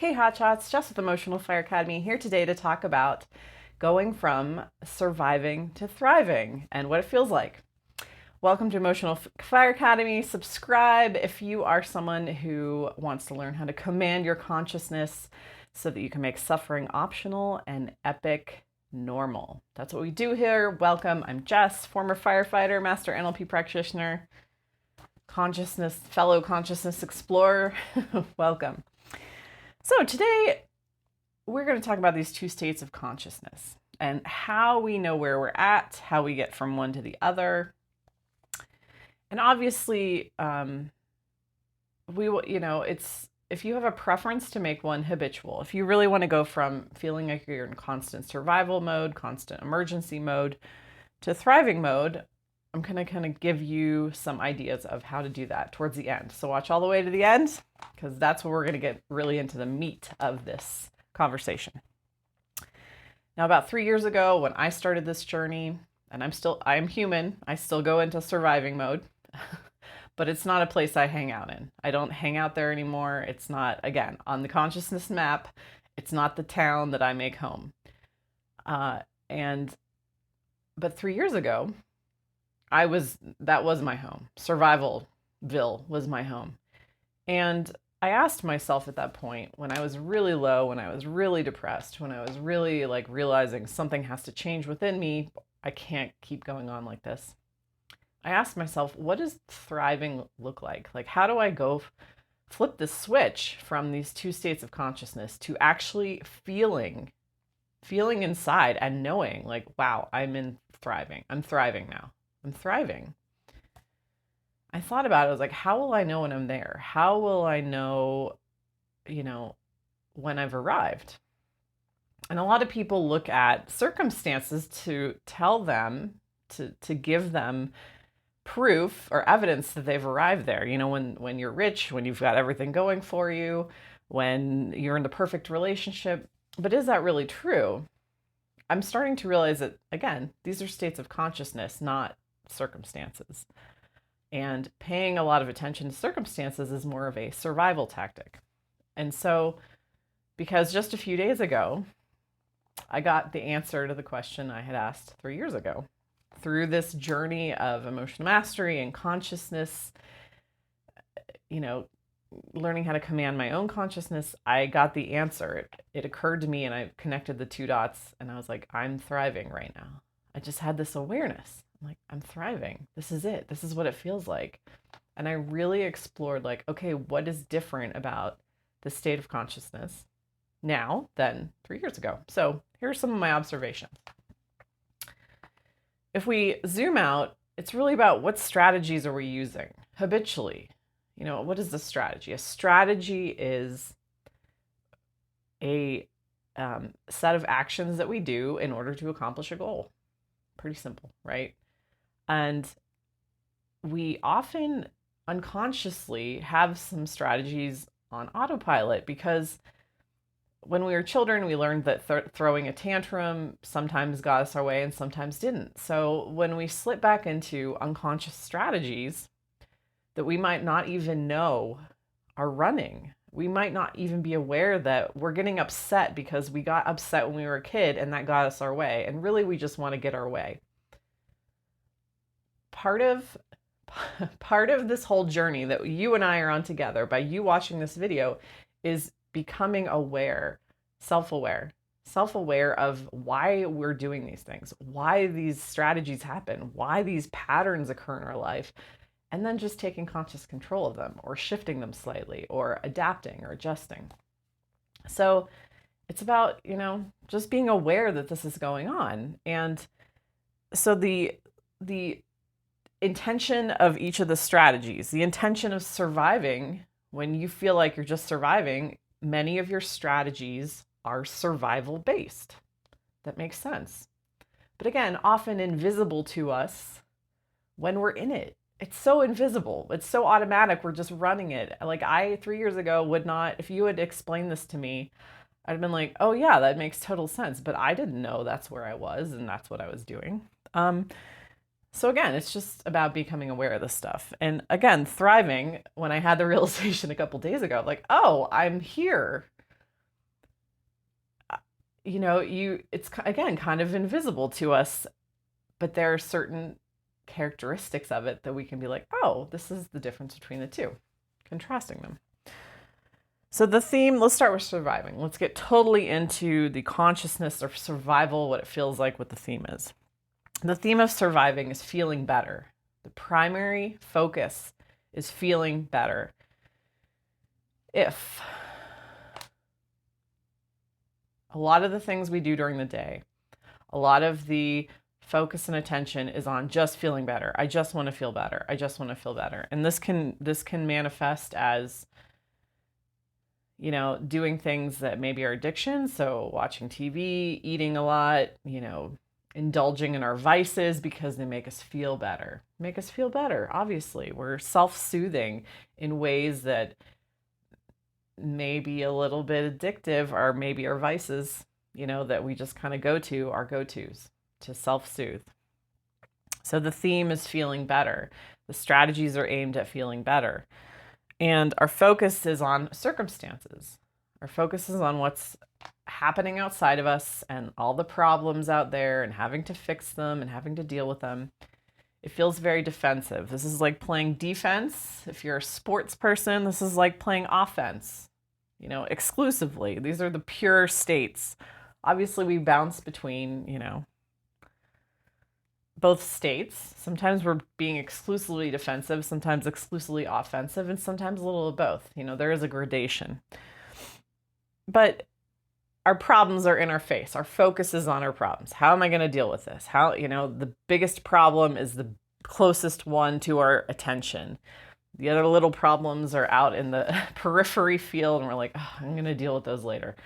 Hey Hotshots, Jess with Emotional Fire Academy here today to talk about going from surviving to thriving and what it feels like. Welcome to Emotional Fire Academy. Subscribe if you are someone who wants to learn how to command your consciousness so that you can make suffering optional and epic normal. That's what we do here. Welcome. I'm Jess, former firefighter, master NLP practitioner, fellow consciousness explorer. Welcome. So today we're going to talk about these two states of consciousness and how we know where we're at, how we get from one to the other. And obviously, it's if you have a preference to make one habitual, if you really want to go from feeling like you're in constant survival mode, constant emergency mode, to thriving mode, I'm going to kind of give you some ideas of how to do that towards the end. So watch all the way to the end, because that's where we're going to get really into the meat of this conversation. Now, about 3 years ago, when I started this journey, and I'm human, I still go into surviving mode, but it's not a place I hang out in. I don't hang out there anymore. It's not, again, on the consciousness map, it's not the town that I make home. But 3 years ago, that was my home. Survivalville was my home. And I asked myself at that point, when I was really low, when I was really depressed, when I was really like realizing something has to change within me, I can't keep going on like this. I asked myself, what does thriving look like? Like, how do I go flip the switch from these two states of consciousness to actually feeling inside and knowing like, wow, I'm thriving now. I'm thriving. I thought about it. I was like, how will I know when I'm there? How will I know, when I've arrived? And a lot of people look at circumstances to tell them, to give them proof or evidence that they've arrived there. When you're rich, when you've got everything going for you, when you're in the perfect relationship. But is that really true? I'm starting to realize that, again, these are states of consciousness, not circumstances. And paying a lot of attention to circumstances is more of a survival tactic. And so, because just a few days ago, I got the answer to the question I had asked 3 years ago. Through this journey of emotional mastery and consciousness, learning how to command my own consciousness, I got the answer. It occurred to me and I connected the two dots and I was like, I'm thriving right now. I just had this awareness. I'm like, I'm thriving. This is it. This is what it feels like. And I really explored like, okay, what is different about the state of consciousness now than 3 years ago? So here's some of my observations. If we zoom out, it's really about what strategies are we using habitually. What is the strategy? A strategy is a set of actions that we do in order to accomplish a goal. Pretty simple, right? And we often unconsciously have some strategies on autopilot because when we were children, we learned that throwing a tantrum sometimes got us our way and sometimes didn't. So when we slip back into unconscious strategies that we might not even know are running, we might not even be aware that we're getting upset because we got upset when we were a kid and that got us our way. And really, we just want to get our way. Part of this whole journey that you and I are on together by you watching this video is becoming aware, self-aware of why we're doing these things, why these strategies happen, why these patterns occur in our life, and then just taking conscious control of them or shifting them slightly or adapting or adjusting. So it's about, just being aware that this is going on. And so the intention of each of the strategies, the intention of surviving, when you feel like you're just surviving, many of your strategies are survival based. That makes sense. But again, often invisible to us when we're in it. It's so invisible. It's so automatic. We're just running it. Like 3 years ago would not, if you had explained this to me, I'd have been like, oh yeah, that makes total sense. But I didn't know that's where I was and that's what I was doing. So again, it's just about becoming aware of this stuff. And again, thriving, when I had the realization a couple days ago, like, oh, I'm here. it's again kind of invisible to us, but there are certain characteristics of it that we can be like, oh, this is the difference between the two, contrasting them. So the theme, let's start with surviving. Let's get totally into the consciousness of survival, what it feels like, what the theme is. The theme of surviving is feeling better. The primary focus is feeling better. If a lot of the things we do during the day, a lot of the focus and attention is on just feeling better. I just want to feel better. I just want to feel better. And this can manifest as, doing things that maybe are addictions. So watching TV, eating a lot, indulging in our vices because they make us feel better. Make us feel better, obviously. We're self-soothing in ways that may be a little bit addictive, or maybe our vices, that we just kind of go to, our go-tos to self-soothe. So the theme is feeling better. The strategies are aimed at feeling better. And our focus is on circumstances. Our focus is on what's happening outside of us and all the problems out there and having to fix them and having to deal with them. It feels very defensive. This is like playing defense. If you're a sports person, this is like playing offense, exclusively. These are the pure states. Obviously, we bounce between, both states. Sometimes we're being exclusively defensive, sometimes exclusively offensive, and sometimes a little of both. There is a gradation. But our problems are in our face. Our focus is on our problems. How am I going to deal with this? The biggest problem is the closest one to our attention. The other little problems are out in the periphery field, and we're like, oh, I'm going to deal with those later.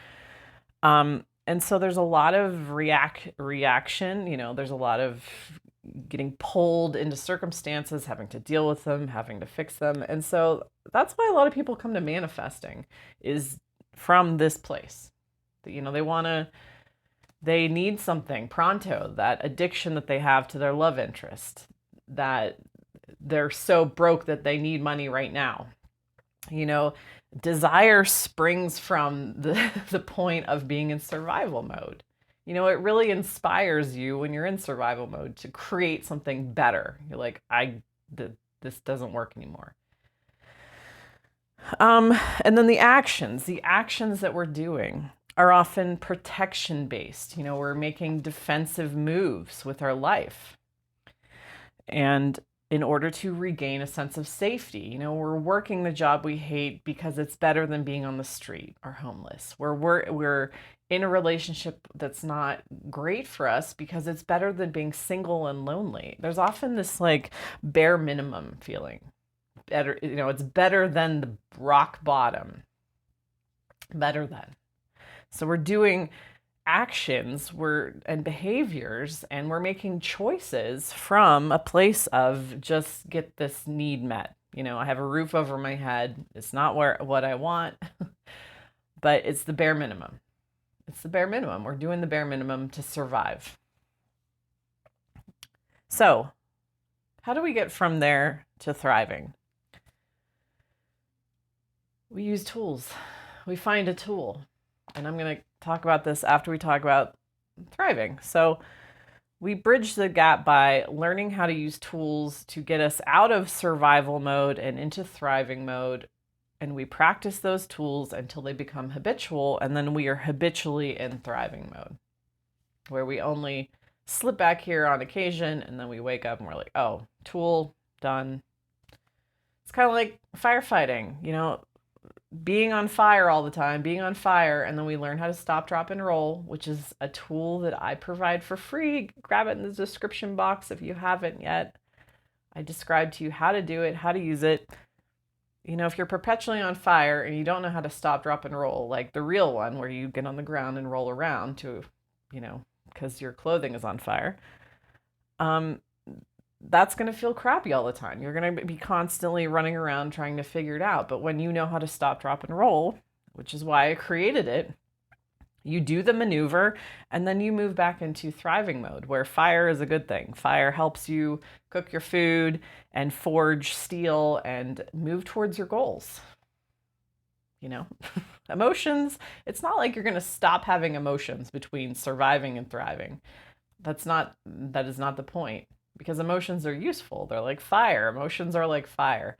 And so there's a lot of reaction, there's a lot of getting pulled into circumstances, having to deal with them, having to fix them. And so that's why a lot of people come to manifesting, is from this place. They need something pronto, that addiction that they have to their love interest, that they're so broke that they need money right now. Desire springs from the point of being in survival mode. It really inspires you when you're in survival mode to create something better. You're like, this doesn't work anymore. And then the actions that we're doing are often protection based. We're making defensive moves with our life. And in order to regain a sense of safety, we're working the job we hate because it's better than being on the street or homeless. We're in a relationship that's not great for us because it's better than being single and lonely. There's often this like bare minimum feeling. Better, it's better than the rock bottom. Better than. So we're doing actions and behaviors, and we're making choices from a place of just get this need met. I have a roof over my head. It's not what I want, but it's the bare minimum. It's the bare minimum. We're doing the bare minimum to survive. So how do we get from there to thriving? We use tools. We find a tool. And I'm going to talk about this after we talk about thriving. So we bridge the gap by learning how to use tools to get us out of survival mode and into thriving mode. And we practice those tools until they become habitual. And then we are habitually in thriving mode, where we only slip back here on occasion. And then we wake up and we're like, oh, tool done. It's kind of like firefighting, being on fire all the time, being on fire, and then we learn how to stop, drop, and roll, which is a tool that I provide for free. Grab it in the description box if you haven't yet. I describe to you how to do it, how to use it. If you're perpetually on fire and you don't know how to stop, drop, and roll, like the real one where you get on the ground and roll around to, because your clothing is on fire, that's going to feel crappy all the time. You're going to be constantly running around trying to figure it out. But when you know how to stop, drop, and roll, which is why I created it, you do the maneuver and then you move back into thriving mode, where fire is a good thing. Fire helps you cook your food and forge steel and move towards your goals. you know? Emotions, it's not like you're going to stop having emotions between surviving and thriving. That is not the point, because emotions are useful. They're like fire. Emotions are like fire.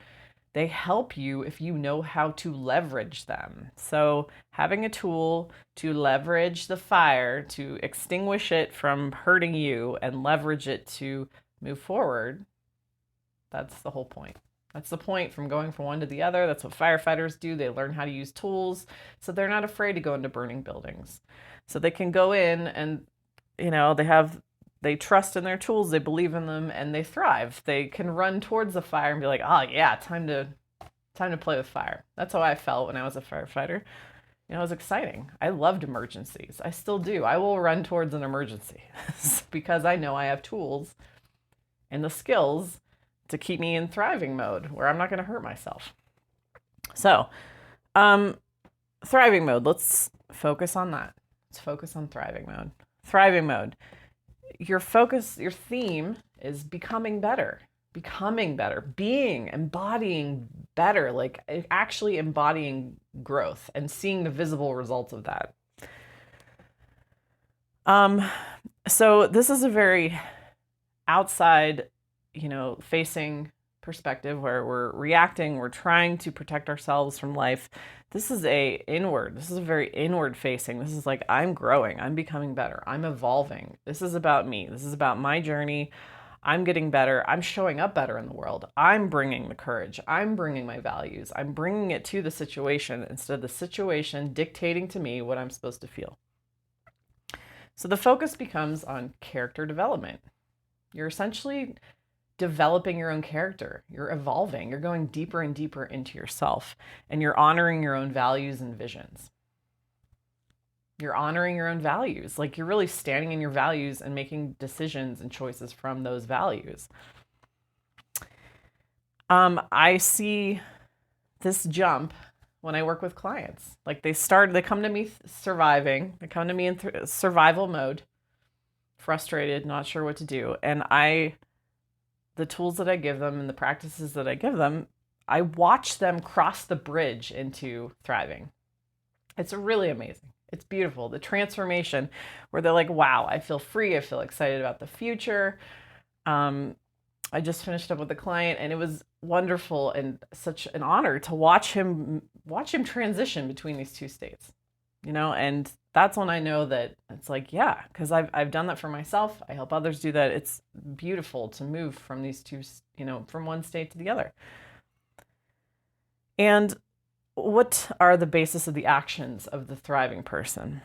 They help you if you know how to leverage them. So, having a tool to leverage the fire, to extinguish it from hurting you and leverage it to move forward, that's the whole point. That's the point from going from one to the other. That's what firefighters do. They learn how to use tools, so they're not afraid to go into burning buildings. So they can go in and, they trust in their tools, they believe in them, and they thrive. They can run towards the fire and be like, "Oh yeah, time to play with fire." That's how I felt when I was a firefighter. It was exciting. I loved emergencies. I still do. I will run towards an emergency because I know I have tools and the skills to keep me in thriving mode where I'm not going to hurt myself. So, thriving mode. Let's focus on that. Let's focus on thriving mode. Thriving mode. Your theme is becoming better, embodying better, like actually embodying growth and seeing the visible results of that. So this is a very outside, facing perspective where we're reacting, we're trying to protect ourselves from life. This is a very inward facing. This is like, I'm growing, I'm becoming better, I'm evolving. This is about me. This is about my journey. I'm getting better. I'm showing up better in the world. I'm bringing the courage. I'm bringing my values. I'm bringing it to the situation instead of the situation dictating to me what I'm supposed to feel. So the focus becomes on character development. You're essentially developing your own character. You're evolving. You're going deeper and deeper into yourself, and you're honoring your own values and visions. You're honoring your own values. Like, you're really standing in your values and making decisions and choices from those values. I see this jump when I work with clients. Like, they come to me surviving. They come to me in survival mode, frustrated, not sure what to do. And the tools that I give them and the practices that I give them, I watch them cross the bridge into thriving. It's really amazing. It's beautiful. The transformation where they're like, wow, I feel free. I feel excited about the future. I just finished up with a client, and it was wonderful and such an honor to watch him transition between these two states, and that's when I know that it's like, yeah, because I've done that for myself. I help others do that. It's beautiful to move from these two, from one state to the other. And what are the basis of the actions of the thriving person?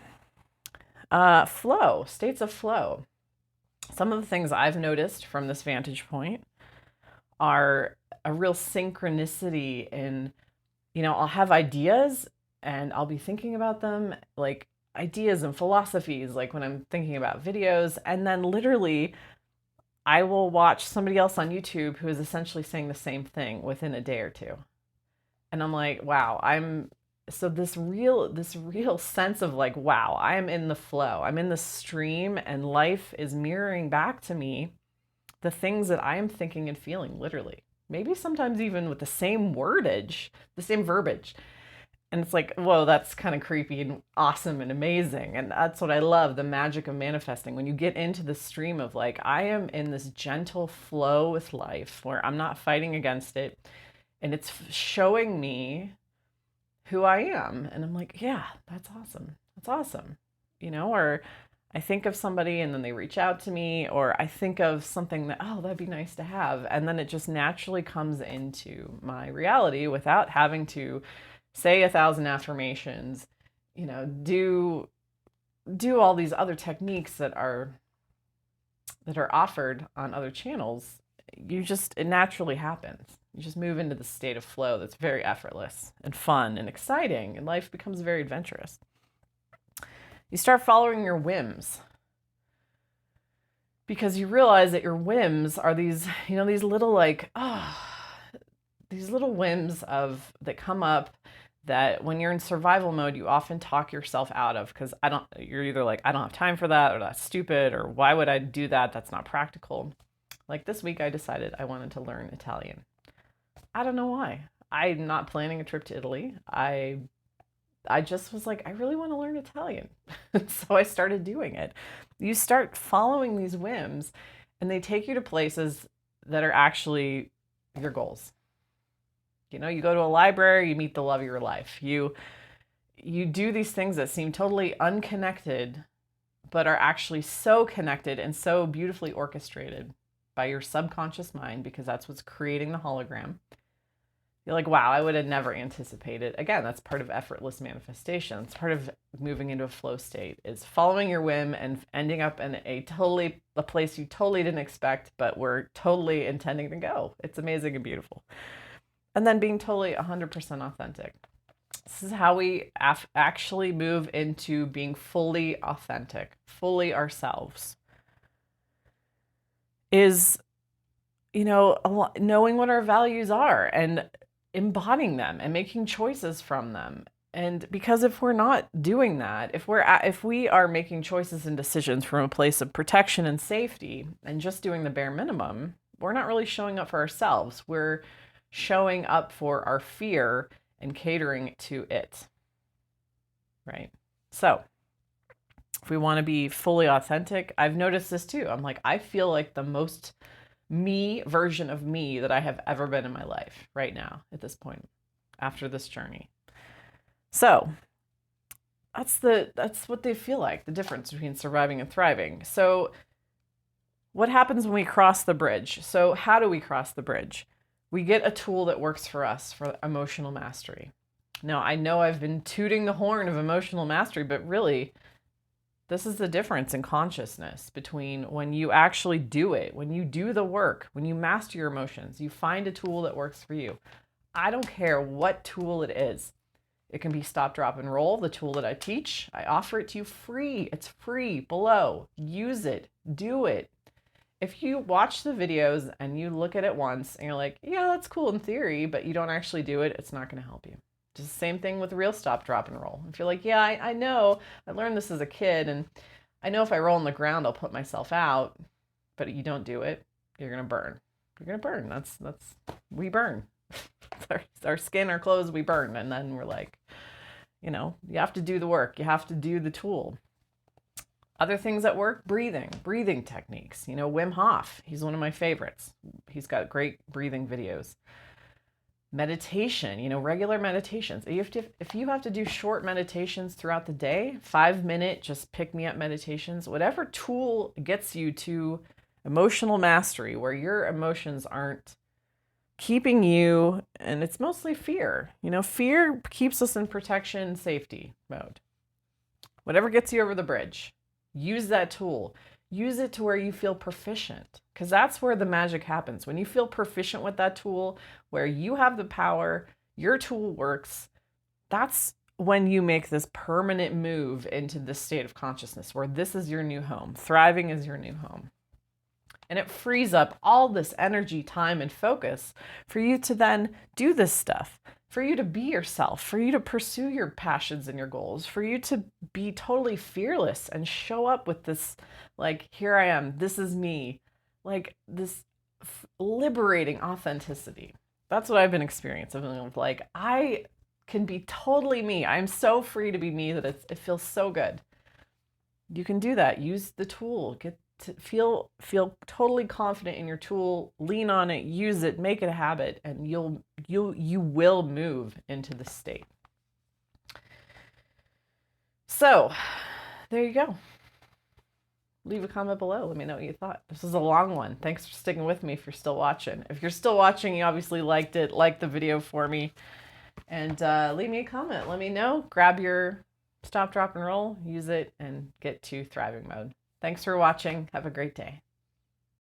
Flow, states of flow. Some of the things I've noticed from this vantage point are a real synchronicity in, I'll have ideas and I'll be thinking about them, like ideas and philosophies, like when I'm thinking about videos, and then literally I will watch somebody else on YouTube who is essentially saying the same thing within a day or two. And I'm like, wow, this real sense of like, wow, I am in the flow. I'm in the stream, and life is mirroring back to me the things that I am thinking and feeling, literally. Maybe sometimes even with the same wordage, the same verbiage. And it's like, whoa, that's kind of creepy and awesome and amazing. And that's what I love, the magic of manifesting. When you get into the stream of like, I am in this gentle flow with life where I'm not fighting against it, and it's showing me who I am. And I'm like, yeah, that's awesome. That's awesome. Or I think of somebody and then they reach out to me, or I think of something that, oh, that'd be nice to have. And then it just naturally comes into my reality without having to say 1,000 affirmations, do all these other techniques that are offered on other channels. It naturally happens. You just move into the state of flow that's very effortless and fun and exciting, and life becomes very adventurous. You start following your whims, because you realize that your whims are these, these little these little whims that come up that when you're in survival mode, you often talk yourself out of, because you're either like, I don't have time for that, or that's stupid, or why would I do that? That's not practical. Like this week, I decided I wanted to learn Italian. I don't know why. I'm not planning a trip to Italy. I I just was like, I really want to learn Italian. So I started doing it. You start following these whims, and they take you to places that are actually your goals. You go to a library, you meet the love of your life. You do these things that seem totally unconnected, but are actually so connected and so beautifully orchestrated by your subconscious mind, because that's what's creating the hologram. You're like, wow, I would have never anticipated. Again, that's part of effortless manifestation. It's part of moving into a flow state, is following your whim and ending up in a place you totally didn't expect, but were totally intending to go. It's amazing and beautiful. And then being totally 100% authentic. This is how we actually move into being fully authentic, fully ourselves. Is, knowing what our values are and embodying them and making choices from them. And because if we're not doing that, if we are making choices and decisions from a place of protection and safety and just doing the bare minimum, we're not really showing up for ourselves. We're showing up for our fear and catering to it. Right? So, if we want to be fully authentic, I've noticed this too. I'm like, I feel like the most me version of me that I have ever been in my life right now at this point after this journey. So that's what they feel like, the difference between surviving and thriving. So what happens when we cross the bridge? So how do we cross the bridge? We get a tool that works for us for emotional mastery. Now, I know I've been tooting the horn of emotional mastery, but really, this is the difference in consciousness between when you actually do it, when you do the work, when you master your emotions, you find a tool that works for you. I don't care what tool it is. It can be stop, drop, and roll, the tool that I teach. I offer it to you free. It's free below. Use it. Do it. If you watch the videos and you look at it once and you're like, yeah, that's cool in theory, but you don't actually do it, it's not going to help you. Just the same thing with real stop, drop, and roll. If you're like, yeah, I know, I learned this as a kid, and I know if I roll on the ground, I'll put myself out, but you don't do it, you're going to burn. You're going to burn. We burn. Our skin, our clothes, we burn. And then we're like, you have to do the work. You have to do the tool. Other things that work, breathing techniques. Wim Hof, he's one of my favorites. He's got great breathing videos. Meditation, regular meditations. If you have to do short meditations throughout the day, 5-minute, just pick me up meditations, whatever tool gets you to emotional mastery, where your emotions aren't keeping you, and it's mostly fear. Fear keeps us in protection, safety mode. Whatever gets you over the bridge, use that tool. Use it to where you feel proficient, because that's where the magic happens. When you feel proficient with that tool, where you have the power, your tool works, that's when you make this permanent move into this state of consciousness where this is your new home. Thriving is your new home. And it frees up all this energy, time, and focus for you to then do this stuff, for you to be yourself, for you to pursue your passions and your goals, for you to be totally fearless and show up with this, like, here I am, this is me, like this liberating authenticity. That's what I've been experiencing. Like, I can be totally me. I'm so free to be me that it feels so good. You can do that. Use the tool. Get to feel totally confident in your tool. Lean on it. Use it. Make it a habit, and you will move into the state. So, there you go. Leave a comment below. Let me know what you thought. This is a long one. Thanks for sticking with me if you're still watching. If you're still watching, you obviously liked it. Like the video for me. And leave me a comment. Let me know. Grab your stop, drop, and roll. Use it and get to thriving mode. Thanks for watching. Have a great day.